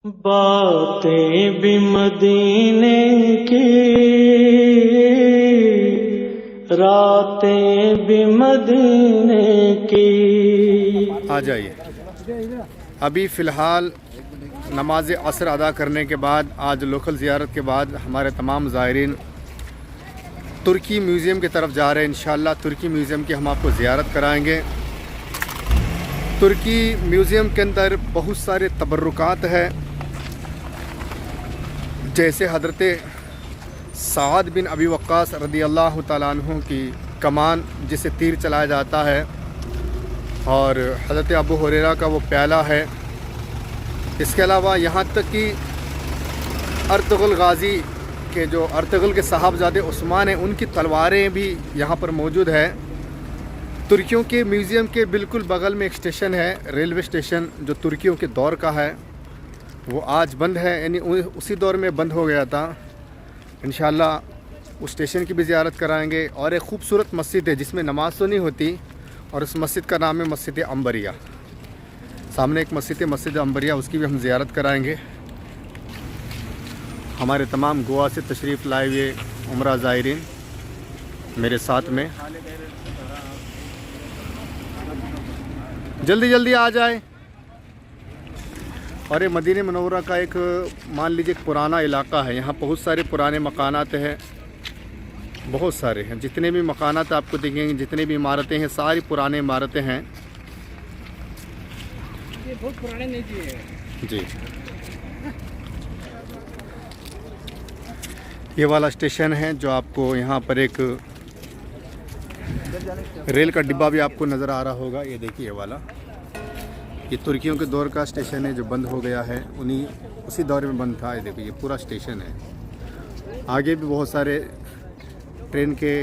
बातें भी मदीने की, रातें भी मदीने की। आ जाइए। अभी फ़िलहाल नमाज असर अदा करने के बाद, आज लोकल ज़ियारत के बाद हमारे तमाम ज़ायरीन तुर्की म्यूज़ियम की तरफ जा रहे हैं। इंशाअल्लाह तुर्की म्यूज़ियम की हम आपको ज़ियारत कराएंगे। तुर्की म्यूज़ियम के अंदर बहुत सारे तबर्रुकात हैं, जैसे हज़रत साद बिन अबी वक्कास रज़ी अल्लाह तआला अन्हु की कमान जिसे तीर चलाया जाता है, और हज़रत अबू हुरैरा का वो प्याला है। इसके अलावा यहाँ तक कि अर्तुगरुल गाज़ी के जो अर्तुगरुल के साहबजादे उस्मान हैं, उनकी तलवारें भी यहाँ पर मौजूद है। तुर्कियों के म्यूज़ियम के बिल्कुल बगल में एक स्टेशन है, रेलवे स्टेशन, जो तुर्कियों के दौर का है। वो आज बंद है, यानी उसी दौर में बंद हो गया था। इंशाअल्लाह उस स्टेशन की भी ज़ियारत कराएंगे। और एक ख़ूबसूरत मस्जिद है जिसमें नमाज तो नहीं होती, और उस मस्जिद का नाम है मस्जिद अंबरिया। सामने एक मस्जिद अंबरिया, उसकी भी हम ज़ियारत कराएंगे। हमारे तमाम गोवा से तशरीफ़ लाए हुए उम्रा ज़ायरीन मेरे साथ में, जल्दी जल्दी आ जाए। और ये मदीने मुनव्वरा का एक, मान लीजिए, एक पुराना इलाका है। यहाँ बहुत सारे पुराने मकानात हैं, बहुत सारे हैं। जितने भी मकानात आपको दिखेंगे, जितने भी इमारतें हैं, सारी पुराने इमारतें हैं। ये बहुत पुराने नहीं किए जी। ये वाला स्टेशन है जो आपको यहाँ पर एक रेल का डिब्बा भी आपको नज़र आ रहा होगा। ये देखिए, ये वाला, ये तुर्कियों के दौर का स्टेशन है जो बंद हो गया है। उसी दौर में बंद था। ये देखिए, ये पूरा स्टेशन है। आगे भी बहुत सारे ट्रेन के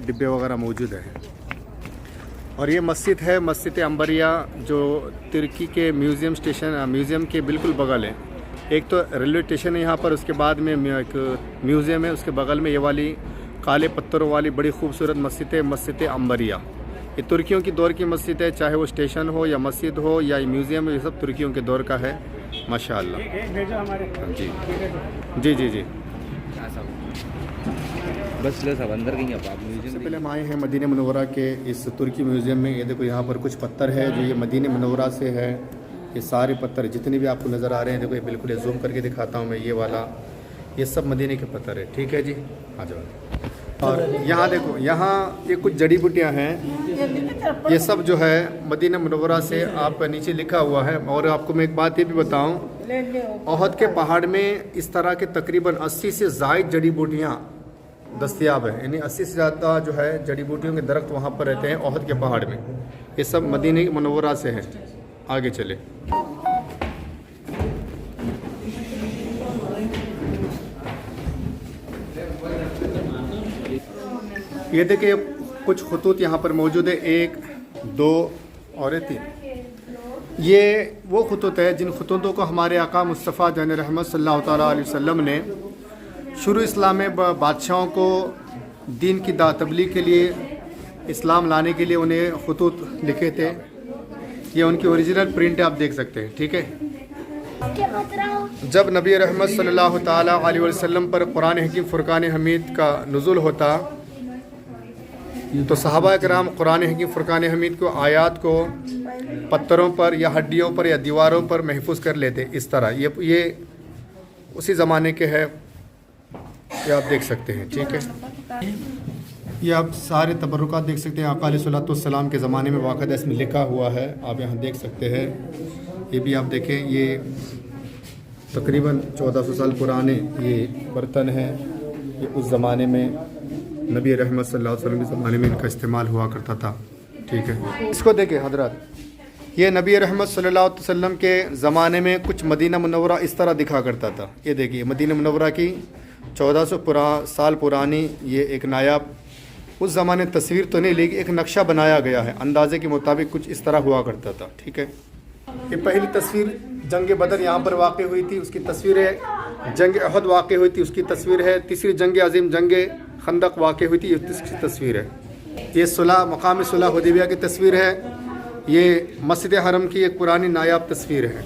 डिब्बे वगैरह मौजूद हैं। और ये मस्जिद है, मस्जिद अंबरिया, जो तुर्की के म्यूज़ियम के बिल्कुल बगल है। एक तो रेलवे स्टेशन है यहाँ पर, उसके बाद में एक म्यूज़ियम है, उसके बगल में ये वाली काले पत्थरों वाली बड़ी खूबसूरत मस्जिद है, मस्जिद अंबरिया। ये तुर्कियों की दौर की मस्जिद है, चाहे वो स्टेशन हो या मस्जिद हो या म्यूज़ियम, ये सब तुर्कियों के दौर का है। माशाअल्लाह। जी जी जी जी। बस लो सब अंदर गई। अब आप म्यूजियम सबसे पहले हम आए हैं मदीने मुनव्वरा के इस तुर्की म्यूज़ियम में। ये देखो, यहाँ पर कुछ पत्थर है जो ये मदीने मुनव्वरा से है। ये सारे पत्थर जितने भी आपको नज़र आ रहे हैं, देखो, ये बिल्कुल जूम करके दिखाता हूँ मैं। ये वाला, ये सब मदीने के पत्थर है। ठीक है जी, आ जाओ। और यहाँ देखो, यहाँ ये कुछ जड़ी बूटियाँ हैं। ये सब जो है मदीना मुनव्वरा से आप नीचे लिखा हुआ है। और आपको मैं एक बात ये भी बताऊँ, ओहद के पहाड़ में इस तरह के तकरीबन 80 से ज़ायद जड़ी बूटियाँ दस्तयाब है। यानी 80 से ज़्यादा जो है जड़ी बूटियों के दरख्त वहाँ पर रहते हैं ओहद के पहाड़ में। ये सब मदीने मुनव्वरा से हैं। आगे चले। ये देखिए, कुछ खतूत यहाँ पर मौजूद है, 1 2 और 3। ये वो खतूत है जिन खतूतों को हमारे आका मुस्तफ़ा जान रहमत सल्लल्लाहु तआला अलैहि वसल्लम ने शुरू इस्लाम में बादशाहों को दीन की तबलीग के लिए, इस्लाम लाने के लिए उन्हें खतूत लिखे थे। ये उनकी ओरिजिनल प्रिंट है, आप देख सकते हैं। ठीक है। जब नबी रहमत सल्लल्लाहु तआला अलैहि वसल्लम पर कुरान हकीम फुरकान हमीद का नुज़ुल होता, तो सहाबा कराम कुरान हकीम फुरकान हमीद को, आयात को पत्थरों पर या हड्डियों पर या दीवारों पर महफूज कर लेते इस तरह। ये उसी ज़माने के है, ये आप देख सकते हैं। ठीक है। ये आप सारे तबरुकात देख सकते हैं। आका अलैहिस्सलातु वस्सलाम के ज़माने में वाक़ई इसमें लिखा हुआ है, आप यहाँ देख सकते हैं। ये भी आप देखें, ये तकरीबन 1400 साल पुराने ये बर्तन हैं। ये उस ज़माने में नबी रहमत सल्लल्लाहु अलैहि वसल्लम के ज़माने में इनका इस्तेमाल हुआ करता था। ठीक है। इसको देखें हजरत, ये नबी रहमत सल्लल्लाहु अलैहि वसल्लम के ज़माने में कुछ मदीना मुनव्वरा इस तरह दिखा करता था। ये देखिए, मदीना मुनव्वरा की 1400 साल पुरानी ये एक नायाब, उस ज़माने तस्वीर तो नहीं, लेकिन एक नक्शा बनाया गया है। अंदाजे के मुताबिक कुछ इस तरह हुआ करता था। ठीक है। ये पहली तस्वीर जंग बदर यहाँ पर वाक़ हुई थी, उसकी तस्वीर है। जंग अहद वाक़ हुई थी, उसकी तस्वीर है। तीसरी जंग अज़ीम, जंग खंदक वाक़ हुई थी, इसकी तस्वीर है। ये सुलह, मकाम सुलह हुदैबिया की तस्वीर है। ये मस्जिद हरम की एक पुरानी नायाब तस्वीर है।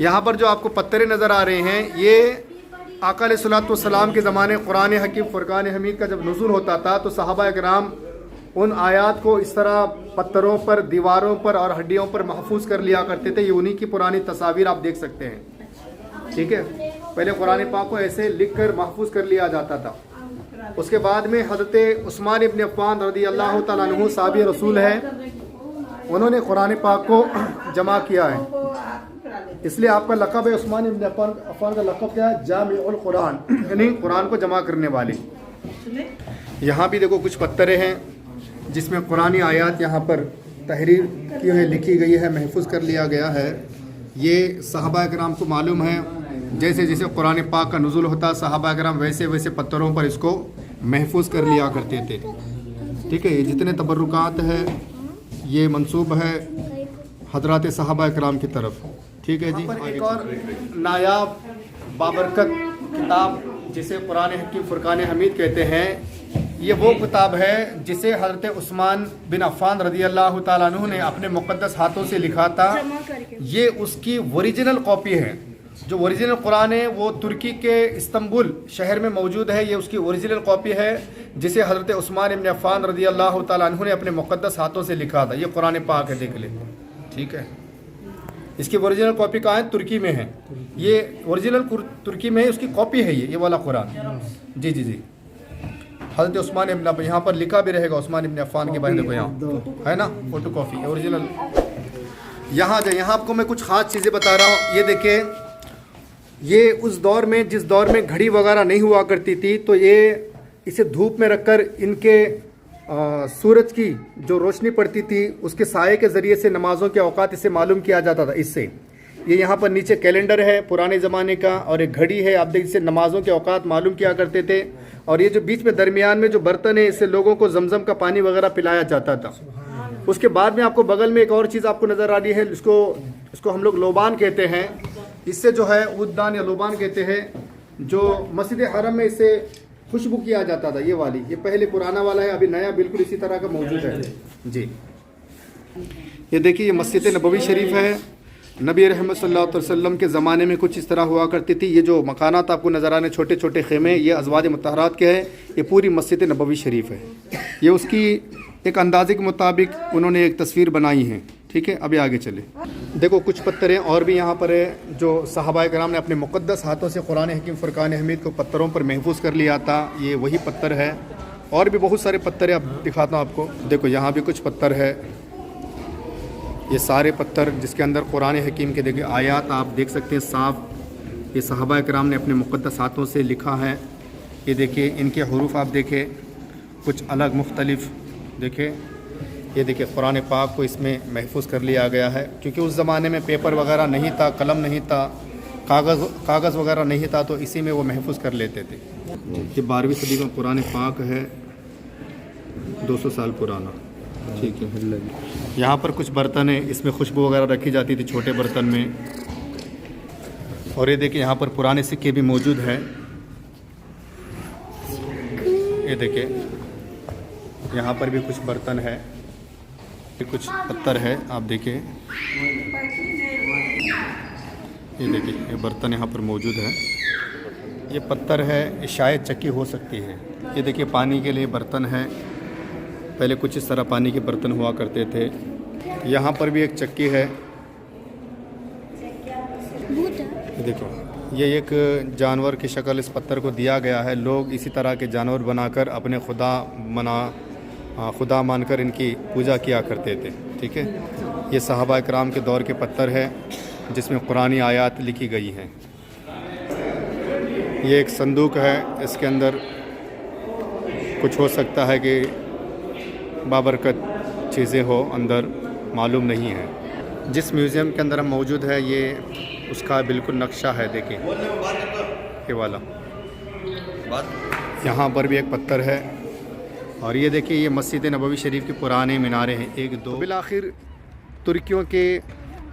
यहाँ पर जो आपको पत्थरे नज़र आ रहे हैं, ये आका अलैहिस्सलाम के ज़माने कुरान हकीम फुरकान हमीद का जब नुज़ूल होता था तो सहाबा इकराम उन आयात को इस तरह पत्थरों पर, दीवारों पर और हड्डियों पर महफूज कर लिया करते थे। ये उन्हीं की पुरानी तस्वीर आप देख सकते हैं। ठीक है, पहले कुरान पाक को ऐसे लिख कर महफूज कर लिया जाता था। उसके बाद में हज़रत उस्मान इब्न अफ़्फ़ान रज़ी अल्लाह तआला अन्हु साहबी रसूल है, उन्होंने कुरान पाक को जमा किया है। इसलिए आपका लक़ब है उस्मान इब्न अफ़्फ़ान का लक़ब क्या है? जामिउल कुरान, यानी कुरान को जमा करने वाले। यहाँ भी देखो कुछ पत्थरे हैं जिसमें कुरानी आयात यहाँ पर तहरीर की है, लिखी गई है, महफूज कर लिया गया है। ये सहाबा किराम को मालूम है, जैसे जैसे कुरान पाक का नुज़ूल होता सहाबा किराम वैसे वैसे पत्थरों पर इसको महफूज कर लिया करते थे। ठीक है, ये जितने तबर्रुकात है ये मंसूब है हजरात सहाबा किराम की तरफ। ठीक है जी। एक और नायाब बाबरकत किताब जिसे कुरान हकीम फुरकान हमीद कहते हैं, ये वो किताब है जिसे हज़रत उस्मान बिन अफ़्फ़ान रज़ी अल्लाह तआला अन्हु ने अपने मुक़द्दस हाथों से लिखा था। ये उसकी ओरिजिनल कॉपी है। जो ओरिजिनल कुरान है वो तुर्की के इस्तांबुल शहर में मौजूद है। ये उसकी ओरिजिनल कॉपी है जिसे हज़रत उस्मान इब्न अफ़्फ़ान रज़ी अल्लाह तआला अन्हु ने अपने मुक़द्दस हाथों से लिखा था। ये कुरान पाक है, देख ले। ठीक है, इसकी ओरिजिनल कॉपी कहाँ है? तुर्की में है। ये ओरिजिनल तुर्की में है, उसकी कॉपी है ये वाला कुरान। जी जी जी, हज़रत उस्मान इब्न, यहाँ पर लिखा भी रहेगा उस्मान इब्न अफ़्फ़ान के बारे में, देखो यहाँ है ना, फोटो कॉपी ओरिजिनल। यहाँ जाए, यहाँ आपको मैं कुछ ख़ास चीज़ें बता रहा हूँ। ये देखिए, ये उस दौर में जिस दौर में घड़ी वगैरह नहीं हुआ करती थी, तो ये इसे धूप में रखकर इनके सूरज की जो रोशनी पड़ती थी उसके साये के ज़रिए से नमाज़ों के औकात इसे मालूम किया जाता था। इससे ये यहाँ पर नीचे कैलेंडर है पुराने ज़माने का और एक घड़ी है, आप देखिए, इससे नमाज़ों के औकात मालूम किया करते थे। और ये जो बीच में दरमियान में जो बर्तन है, इससे लोगों को जमजम का पानी वगैरह पिलाया जाता था। उसके बाद में आपको बगल में एक और चीज़ आपको नज़र आ रही है, इसको हम लोग लोबान कहते हैं। इससे जो है उद्दान या लोबान कहते हैं, जो मस्जिद हरम में इससे खुशबू किया जाता था। ये वाली, ये पहले पुराना वाला है, अभी नया बिल्कुल इसी तरह का मौजूद है जी। ये देखिए, ये मस्जिद नबवी शरीफ है। नबी रहमत सल्लल्लाहु अलैहि वसल्लम के ज़माने में कुछ इस तरह हुआ करती थी। ये जो मकानात आपको नज़र आने छोटे छोटे खेमे, ये अज़वाज मुतहरात के हैं। ये पूरी मस्जिद नबवी शरीफ है। ये उसकी एक अंदाजे के मुताबिक उन्होंने एक तस्वीर बनाई है। ठीक है, अभी आगे चले। देखो कुछ पत्थर हैं और भी यहाँ पर है जो सहाबा किराम ने अपने मुक़द्दस हाथों से कुरान हकीम फुरकान हमीद को पत्थरों पर महफूज कर लिया था। ये वही पत्थर है। और भी बहुत सारे पत्थर है, अब दिखाता हूँ आपको। देखो यहाँ भी कुछ पत्थर है, ये सारे पत्थर जिसके अंदर कुरान हकीम के देखिए आयात आप देख सकते हैं साफ। ये सहाबा किराम ने अपने मुक़द्दस हाथों से लिखा है। ये देखिए, इनके हरूफ आप देखें कुछ अलग मुख्तलिफ। देखें, ये देखिए, कुरान पाक को इसमें महफूज कर लिया गया है, क्योंकि उस ज़माने में पेपर वगैरह नहीं था, कलम नहीं था, कागज़ वगैरह नहीं था, तो इसी में वो महफूज कर लेते थे। ये 12वीं सदी का कुरान पाक है, 200 साल पुराना। ठीक है, यहाँ पर कुछ बर्तन है, इसमें खुशबू वगैरह रखी जाती थी छोटे बर्तन में। और ये देखिए, यहाँ पर पुराने सिक्के भी मौजूद हैं। ये देखिए, यहाँ पर भी कुछ बर्तन है, कुछ पत्थर है, आप देखिए। ये देखिए, ये बर्तन यहाँ पर मौजूद है। ये पत्थर है, ये शायद चक्की हो सकती है। ये देखिए, पानी के लिए बर्तन है। पहले कुछ इस तरह पानी के बर्तन हुआ करते थे। यहाँ पर भी एक चक्की है। ये देखो, ये एक जानवर की शक्ल इस पत्थर को दिया गया है। लोग इसी तरह के जानवर बनाकर अपने खुदा मानकर इनकी पूजा किया करते थे। ठीक है, ये सहाबा किराम के दौर के पत्थर है जिसमें कुरानी आयात लिखी गई हैं। ये एक संदूक है, इसके अंदर कुछ हो सकता है कि बाबरकत चीज़ें हो, अंदर मालूम नहीं है। जिस म्यूज़ियम के अंदर हम मौजूद है, ये उसका बिल्कुल नक्शा है। देखिए, ये वाला, यहाँ पर भी एक पत्थर है। और ये देखिए, ये मस्जिद नबवी शरीफ के पुराने मीनारे हैं, 1-2। बिलाखिर तुर्कियों के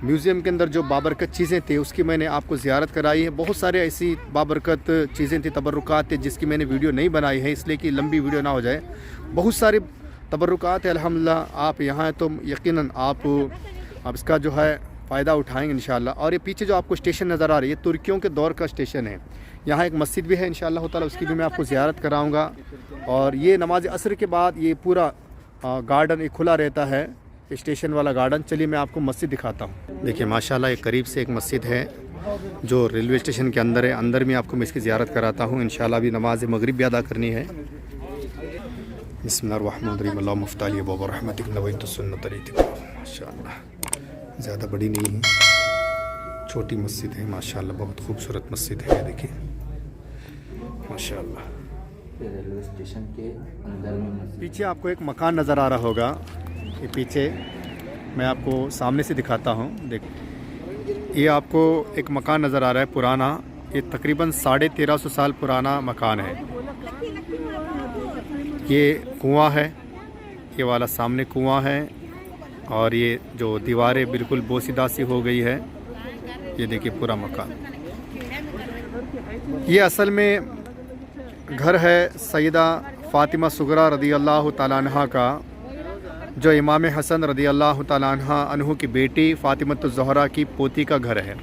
म्यूज़ियम के अंदर जो बाबरकत चीज़ें थी उसकी मैंने आपको ज़ियारत कराई है। बहुत सारे ऐसी बाबरकत चीज़ें थी, तबर्रुकात थे, जिसकी मैंने वीडियो नहीं बनाई है इसलिए कि लंबी वीडियो ना हो जाए। बहुत सारे तबर्रुकात है अल्हम्दुलिल्लाह। आप यहाँ हैं तो यकीनन आप इसका जो है फ़ायदा उठाएंगे इंशाल्लाह। और ये पीछे जो आपको स्टेशन नज़र आ रही है तुर्कियों के दौर का स्टेशन है। यहाँ एक मस्जिद भी है इंशाल्लाह ताला, उसकी भी मैं आपको ज़ियारत कराऊँगा। और ये नमाज असर के बाद ये पूरा गार्डन एक खुला रहता है, स्टेशन वाला गार्डन। चलिए मैं आपको मस्जिद दिखाता हूँ। देखिए माशाल्लाह एक करीब से एक मस्जिद है जो रेलवे स्टेशन के अंदर है। अंदर में आपको मैं इसकी ज़ियारत कराता हूँ इंशाल्लाह। अभी नमाज मगरिब भी अदा करनी है। बिस्मिल्लाहिर्रहमानिर्रहीम अल्लाहुम्मा फ़्तह अबवाब रहमतिक नवैतु सुन्नत तरीक़िक। माशाल्लाह ज़्यादा बड़ी नहीं है, छोटी मस्जिद है माशाल्लाह, बहुत खूबसूरत मस्जिद है। देखिए माशाल्लाह। रेलवे स्टेशन के अंदर में पीछे आपको एक मकान नज़र आ रहा होगा, ये पीछे मैं आपको सामने से दिखाता हूँ। देख, ये आपको एक मकान नज़र आ रहा है पुराना। ये तकरीबन 1350 साल पुराना मकान है। ये कुआं है, ये वाला सामने कुआं है। और ये जो दीवारें बिल्कुल बोसीदा सी हो गई है। ये देखिए पूरा मकान। ये असल में घर है सैयदा फ़ातिमा सुगरा रदी अल्लाह ताला अन्हा का, जो इमाम हसन रदी अल्लाह ताला अन्हु की बेटी फ़ातिमतुज़ ज़हरा की पोती का घर है।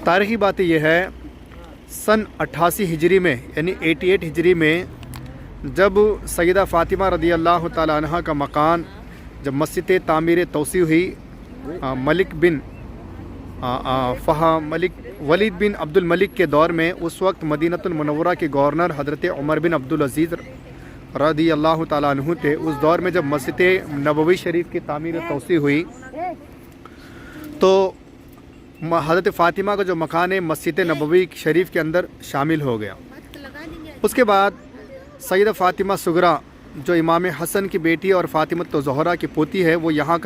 तारीख़ी बात यह है, सन 88 हिजरी में यानी 88 हिजरी में जब सैयदा फ़ातिमा रदी अल्लाह ताला अन्हा का मकान जब मस्जिद तामीर तोसी हुई, मलिक बिन वलीद बिन अब्दुल मलिक के दौर में, उस वक्त मदीनतुल मुनव्वरा के गवर्नर हज़रत उमर बिन अब्दुल अज़ीज़ रदी अल्लाह ताला अन्हु थे। उस दौर में जब मस्जिद नबवी शरीफ की तामीर तोसी हुई तो हज़रत फ़ातिमा का जो मकान है मस्जिद नबवी शरीफ के अंदर शामिल हो गया। उसके बाद सैयदा फ़ातिमा सुगरा जो इमाम हसन की बेटी और फ़ातिमतुज़ ज़हरा की पोती है, वो यहाँ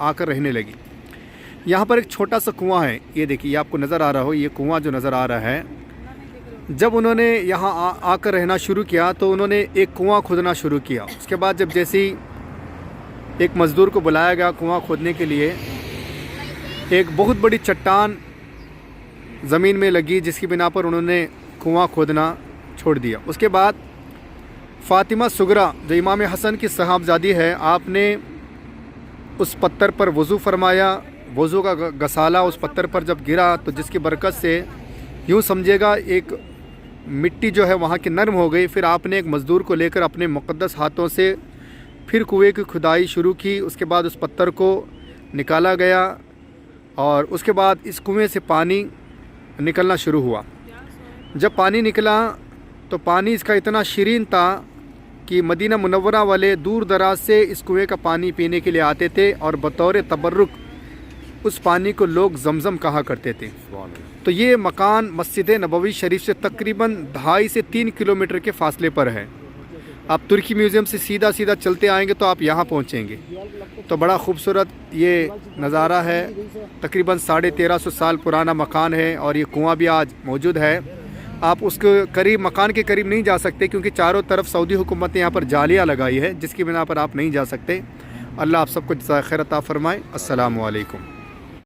आकर रहने लगी। यहाँ पर एक छोटा सा कुआं है, ये देखिए, ये आपको नज़र आ रहा हो, ये कुआं जो नज़र आ रहा है। जब उन्होंने यहाँ आकर रहना शुरू किया तो उन्होंने एक कुआं खोदना शुरू किया। उसके बाद जब जैसी एक मज़दूर को बुलाया गया कुआं खोदने के लिए, एक बहुत बड़ी चट्टान ज़मीन में लगी, जिसकी बिना पर उन्होंने कुआं खोदना छोड़ दिया। उसके बाद फ़ातिमा सुगरा जो इमाम हसन की साहबजादी है, आपने उस पत्थर पर वज़ू फरमाया। वज़ू का गसाला उस पत्थर पर जब गिरा तो जिसकी बरकत से यूँ समझिएगा एक मिट्टी जो है वहाँ की नरम हो गई। फिर आपने एक मज़दूर को लेकर अपने मुक़द्दस हाथों से फिर कुएं की खुदाई शुरू की। उसके बाद उस पत्थर को निकाला गया और उसके बाद इस कुएं से पानी निकलना शुरू हुआ। जब पानी निकला तो पानी इसका इतना शीरीन था कि मदीना मुनव्वरा वाले दूर दराज से इस कुएं का पानी पीने के लिए आते थे और बतौर तबर्रुक उस पानी को लोग जमज़म कहा करते थे। तो ये मकान मस्जिद नबवी शरीफ से तकरीबन 2.5 से 3 किलोमीटर के फासले पर है। आप तुर्की म्यूज़ियम से सीधा चलते आएंगे तो आप यहाँ पहुँचेंगे। तो बड़ा खूबसूरत ये नज़ारा है। तकरीबन 1350 साल पुराना मकान है और ये कुआं भी आज मौजूद है। आप उसके करीब, मकान के करीब नहीं जा सकते क्योंकि चारों तरफ सऊदी हुकूमत ने यहाँ पर जालियाँ लगाई है, जिसकी बिना पर आप नहीं जा सकते। अल्लाह आप सबको जज़ाए खैर अता फ़रमाए। अस्सलामु अलैकुम।